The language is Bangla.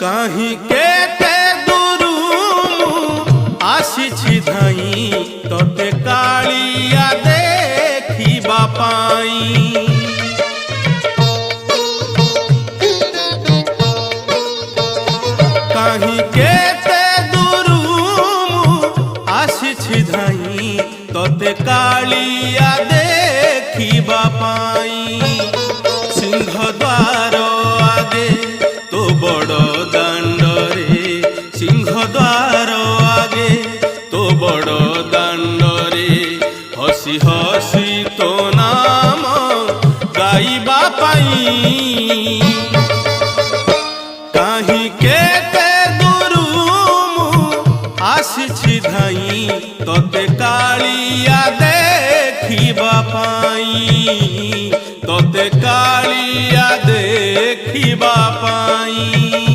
কাহি কেতে দূরু আসিছি ধাই তোতে কালিয়া দেখিবা পাই। কাহি কেতে দূরু আসিছি ধাই তোতে কালিয়া দেখিবা পাই। সিংহদ্বার আগে তো বড় দাণ্ডরে, সিংহদ্বার আগে তো বড় দাণ্ডরে হসি হসি তো নাম গাইবা পাই। কাহি কেতে দূরু আসিছি ধাই তোতে কালিয়া দেখিবা পাই, তোতে কালিয়া দেখিবা পাই।